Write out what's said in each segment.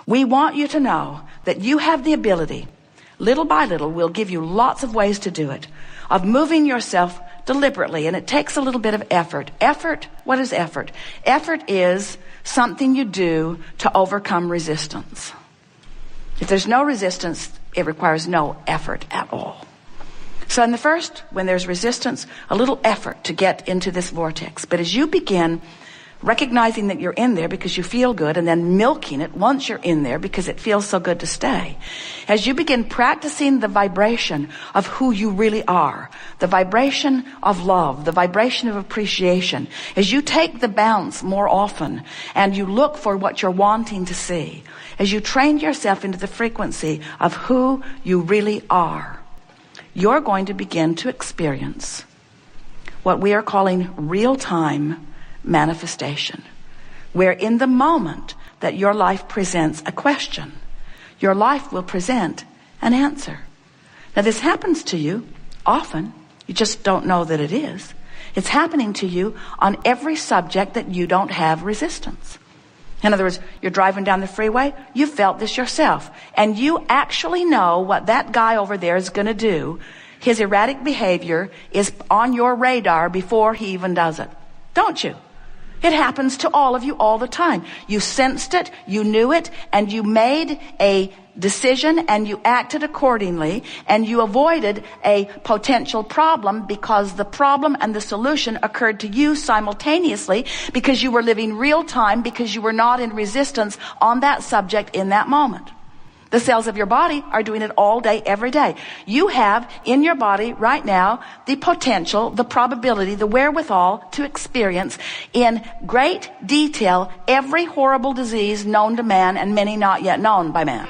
We want you to know that you have the ability, little by little, we'll give you lots of ways to do it, of moving yourself deliberately, and it takes a little bit of effort. Effort, what is effort? Effort is something you do to overcome resistance. If there's no resistance, it requires no effort at all. So in the first, when there's resistance, a little effort to get into this vortex. But as you begin recognizing that you're in there because you feel good, and then milking it once you're in there because it feels so good to stay. As you begin practicing the vibration of who you really are, the vibration of love, the vibration of appreciation, as you take the bounce more often and you look for what you're wanting to see, as you train yourself into the frequency of who you really are, you're going to begin to experience what we are calling real-time manifestation, where in the moment that your life presents a question, your life will present an answer. Now this happens to you often, you just don't know that it is. It's happening to you on every subject that you don't have resistance. In other words, you're driving down the freeway, you felt this yourself, and you actually know what that guy over there is going to do. His erratic behavior is on your radar before he even does it. Don't you? It happens to all of you all the time. You sensed it, you knew it, and you made a decision and you acted accordingly, and you avoided a potential problem because the problem and the solution occurred to you simultaneously, because you were living real time, because you were not in resistance on that subject in that moment. The cells of your body are doing it all day, every day. You have in your body right now the potential, the probability, the wherewithal to experience in great detail every horrible disease known to man and many not yet known by man.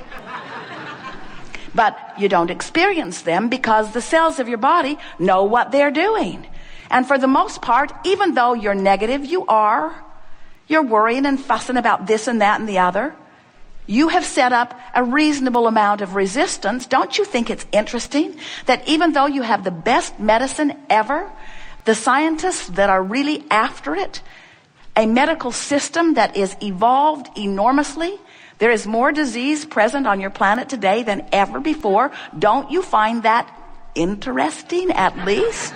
But you don't experience them because the cells of your body know what they're doing. And for the most part, even though you're negative, you're worrying and fussing about this and that and the other, you have set up a reasonable amount of resistance. Don't you think it's interesting that even though you have the best medicine ever, the scientists that are really after it, a medical system that is evolved enormously, there is more disease present on your planet today than ever before? Don't you find that interesting, at least?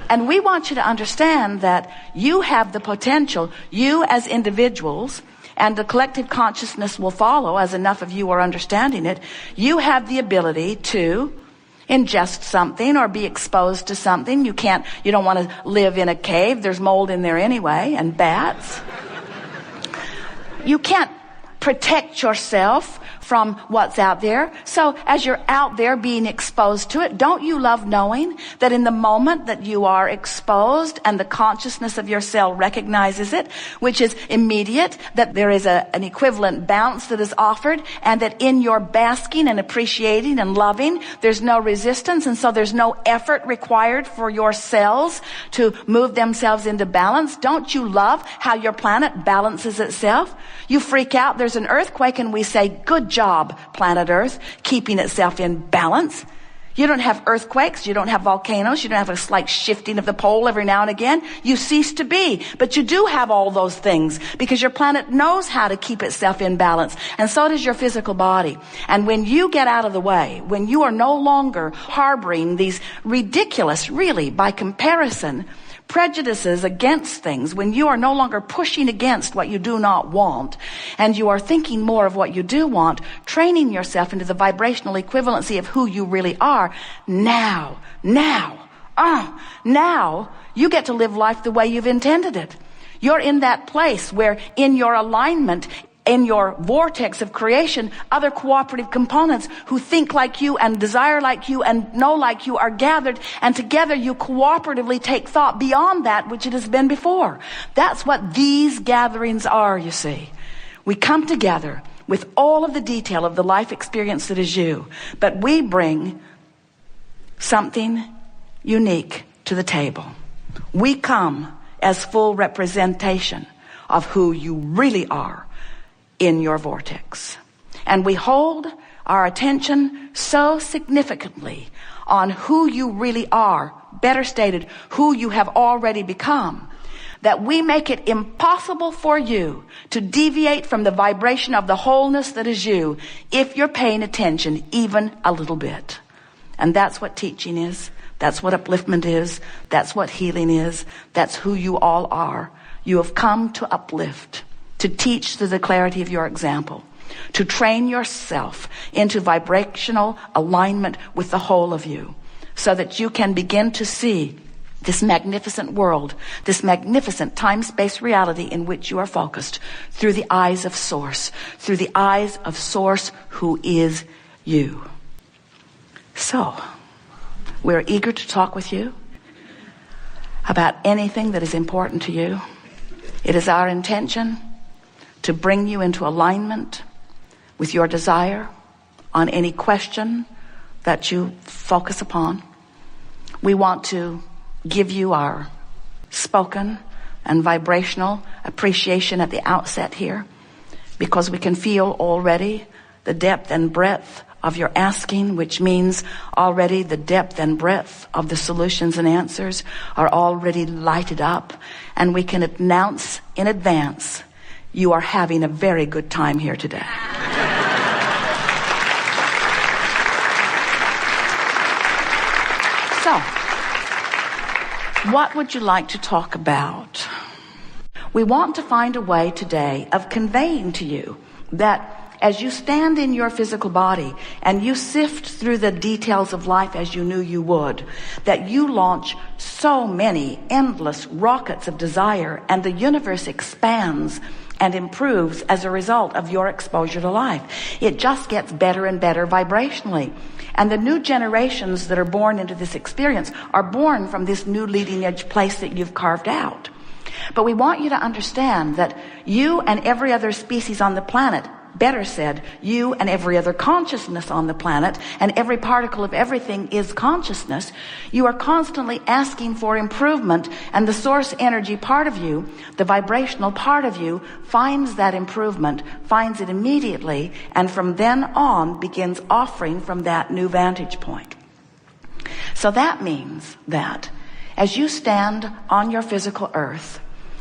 And we want you to understand that you have the potential, you as individuals, and the collective consciousness will follow as enough of you are understanding it. You have the ability to ingest something or be exposed to something. You don't want to live in a cave. There's mold in there anyway, and bats. You can't protect yourself from what's out there. So as you're out there being exposed to it, don't you love knowing that in the moment that you are exposed and the consciousness of your cell recognizes it, which is immediate, that there is an equivalent bounce that is offered, and that in your basking and appreciating and loving, there's no resistance, and so there's no effort required for your cells to move themselves into balance? Don't you love how your planet balances itself? You freak out, there's an earthquake, and we say, good job, planet Earth, keeping itself in balance. You don't have earthquakes, you don't have volcanoes, you don't have a slight shifting of the pole every now and again. You cease to be. But you do have all those things because your planet knows how to keep itself in balance. And so does your physical body. And when you get out of the way, when you are no longer harboring these ridiculous, really, by comparison, prejudices against things, when you are no longer pushing against what you do not want, and you are thinking more of what you do want, training yourself into the vibrational equivalency of who you really are, now you get to live life the way you've intended it. You're in that place where in your alignment, in your vortex of creation, other cooperative components who think like you and desire like you and know like you are gathered, and together you cooperatively take thought beyond that which it has been before. That's what these gatherings are, you see. We come together with all of the detail of the life experience that is you, but we bring something unique to the table. We come as full representation of who you really are in your vortex. And we hold our attention so significantly on who you really are, better stated, who you have already become, that we make it impossible for you to deviate from the vibration of the wholeness that is you if you're paying attention even a little bit. And that's what teaching is. That's what upliftment is. That's what healing is. That's who you all are. You have come to uplift, to teach through the clarity of your example, to train yourself into vibrational alignment with the whole of you, so that you can begin to see this magnificent world, this magnificent time-space reality in which you are focused through the eyes of Source, through the eyes of Source who is you. So, we're eager to talk with you about anything that is important to you. It is our intention to bring you into alignment with your desire on any question that you focus upon. We want to give you our spoken and vibrational appreciation at the outset here, because we can feel already the depth and breadth of your asking, which means already the depth and breadth of the solutions and answers are already lighted up, and we can announce in advance you are having a very good time here today. So, what would you like to talk about? We want to find a way today of conveying to you that as you stand in your physical body and you sift through the details of life as you knew you would, that you launch so many endless rockets of desire, and the universe expands and improves as a result of your exposure to life. It just gets better and better vibrationally. And the new generations that are born into this experience are born from this new leading edge place that you've carved out. But we want you to understand that you and every other species on the planet, better said, you and every other consciousness on the planet, and every particle of everything is consciousness, you are constantly asking for improvement, and the source energy part of you, the vibrational part of you, finds that improvement, finds it immediately, and from then on begins offering from that new vantage point. So that means that as you stand on your physical earth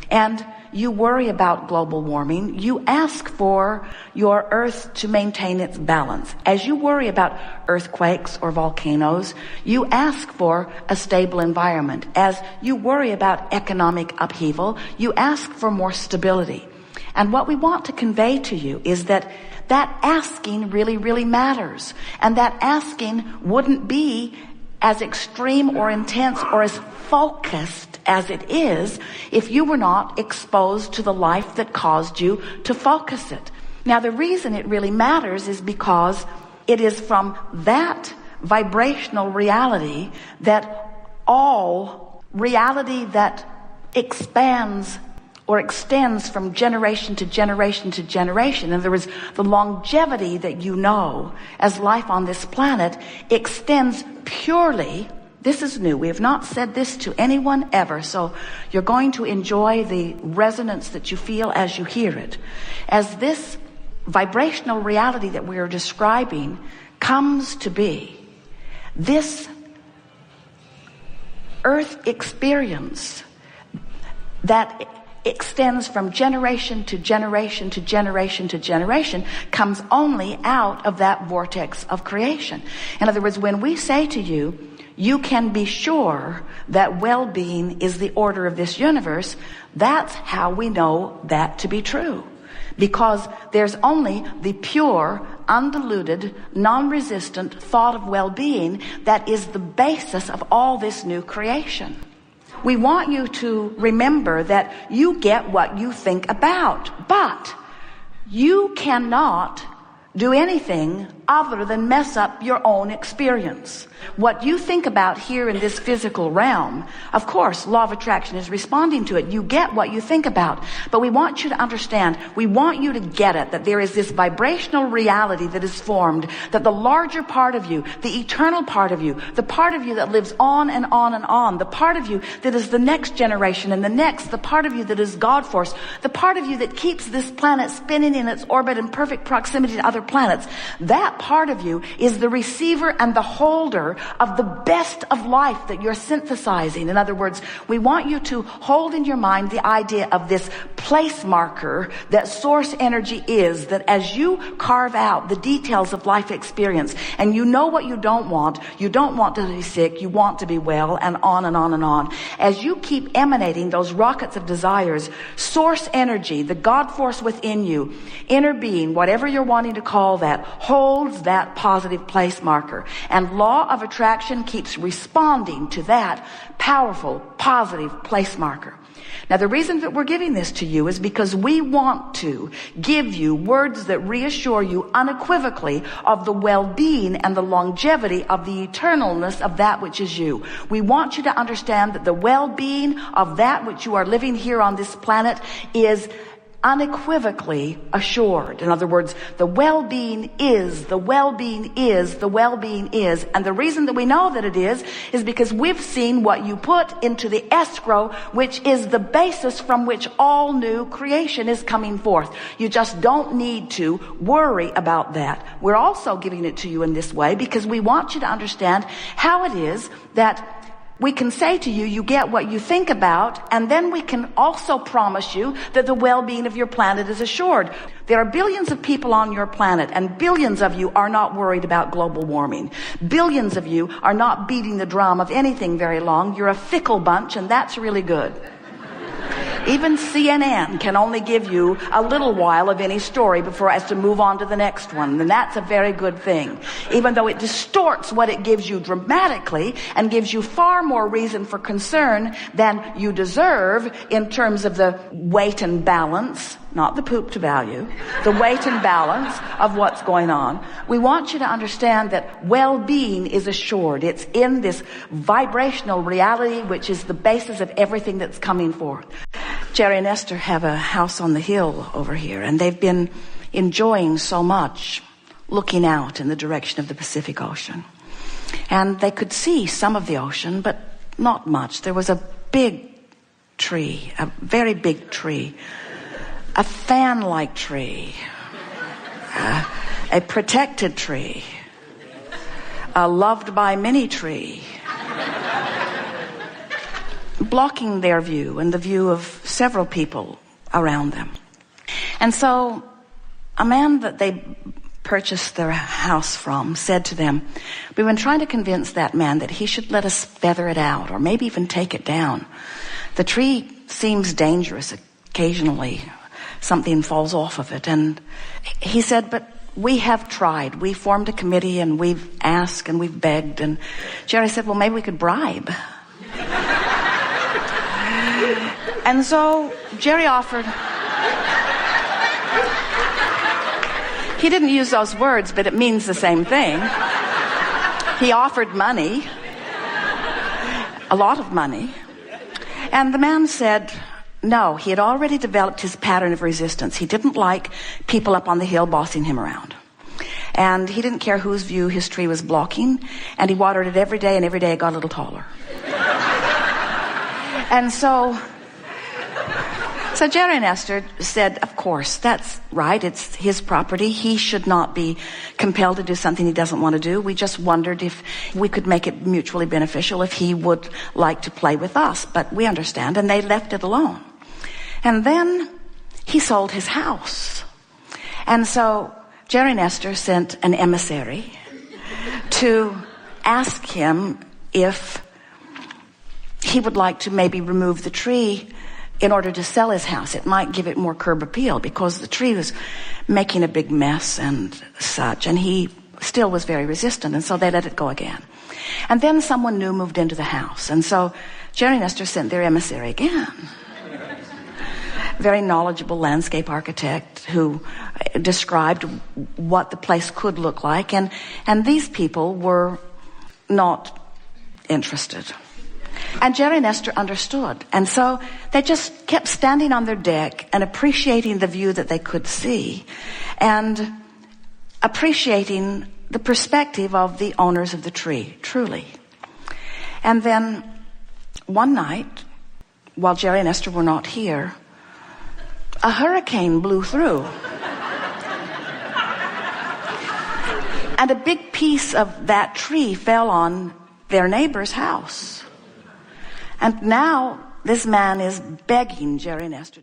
and you worry about global warming, you ask for your earth to maintain its balance. As you worry about earthquakes or volcanoes, you ask for a stable environment. As you worry about economic upheaval, you ask for more stability. And what we want to convey to you is that asking really, really matters. And that asking wouldn't be as extreme or intense or as focused as it is if you were not exposed to the life that caused you to focus it. Now, the reason it really matters is because it is from that vibrational reality that all reality that expands or extends from generation to generation to generation. In other words, the longevity that you know as life on this planet extends purely. This is new. We have not said this to anyone ever, so you're going to enjoy the resonance that you feel as you hear it. As this vibrational reality that we are describing comes to be, this earth experience that extends from generation to generation to generation to generation comes only out of that vortex of creation. In other words, when we say to you, you can be sure that well-being is the order of this universe, that's how we know that to be true. Because there's only the pure, undiluted, non-resistant thought of well-being that is the basis of all this new creation. We want you to remember that you get what you think about, but you cannot do anything other than mess up your own experience. What you think about here in this physical realm, of course, law of attraction is responding to it. You get what you think about. But we want you to understand, we want you to get it, that there is this vibrational reality that is formed, that the larger part of you, the eternal part of you, the part of you that lives on and on and on, the part of you that is the next generation and the next, the part of you that is God force, the part of you that keeps this planet spinning in its orbit in perfect proximity to other planets. That part of you is the receiver and the holder of the best of life that you're synthesizing. In other words, we want you to hold in your mind the idea of this place marker that source energy is, that as you carve out the details of life experience, and you know what you don't want to be sick, you want to be well, and on and on and on. As you keep emanating those rockets of desires, source energy, the God force within you, inner being, whatever you're wanting to call that, holds that positive place marker. And law of attraction keeps responding to that powerful, positive place marker. Now, the reason that we're giving this to you is because we want to give you words that reassure you unequivocally of the well-being and the longevity of the eternalness of that which is you. We want you to understand that the well-being of that which you are living here on this planet is unequivocally assured. In other words, the well-being is, the well-being is, the well-being is. And the reason that we know that it is because we've seen what you put into the escrow, which is the basis from which all new creation is coming forth. You just don't need to worry about that. We're also giving it to you in this way because we want you to understand how it is that we can say to you, you get what you think about, and then we can also promise you that the well-being of your planet is assured. There are billions of people on your planet, and billions of you are not worried about global warming. Billions of you are not beating the drum of anything very long. You're a fickle bunch, and that's really good. Even CNN can only give you a little while of any story before it has to move on to the next one. And that's a very good thing. Even though it distorts what it gives you dramatically and gives you far more reason for concern than you deserve in terms of the weight and balance, not the poop to value, the weight and balance of what's going on. We want you to understand that well-being is assured. It's in this vibrational reality, which is the basis of everything that's coming forth. Jerry and Esther have a house on the hill over here, and they've been enjoying so much looking out in the direction of the Pacific Ocean. And they could see some of the ocean, but not much. There was a big tree, a very big tree, a fan-like tree, a protected tree, a loved by many tree, blocking their view and the view of several people around them. And so a man that they purchased their house from said to them, we've been trying to convince that man that he should let us feather it out or maybe even take it down. The tree seems dangerous. Occasionally something falls off of it. And he said, but we have tried. We formed a committee and we've asked and we've begged. And Jerry said, well, maybe we could bribe. And so Jerry offered. He didn't use those words, but it means the same thing. He offered money, a lot of money. And the man said no. He had already developed his pattern of resistance. He didn't like people up on the hill bossing him around. And he didn't care whose view his tree was blocking. And he watered it every day, and every day it got a little taller. And so Jerry and Esther said, of course, that's right. It's his property. He should not be compelled to do something he doesn't want to do. We just wondered if we could make it mutually beneficial, if he would like to play with us. But we understand. And they left it alone. And then he sold his house. And so Jerry and Esther sent an emissary to ask him if he would like to maybe remove the tree in order to sell his house. It might give it more curb appeal because the tree was making a big mess and such, and he still was very resistant, and so they let it go again. And then someone new moved into the house, and so Jerry and Esther sent their emissary again. Very knowledgeable landscape architect who described what the place could look like, and these people were not interested. And Jerry and Esther understood. And so they just kept standing on their deck and appreciating the view that they could see and appreciating the perspective of the owners of the tree, truly. And then one night, while Jerry and Esther were not here, a hurricane blew through. And a big piece of that tree fell on their neighbor's house. And now this man is begging Jerry and Esther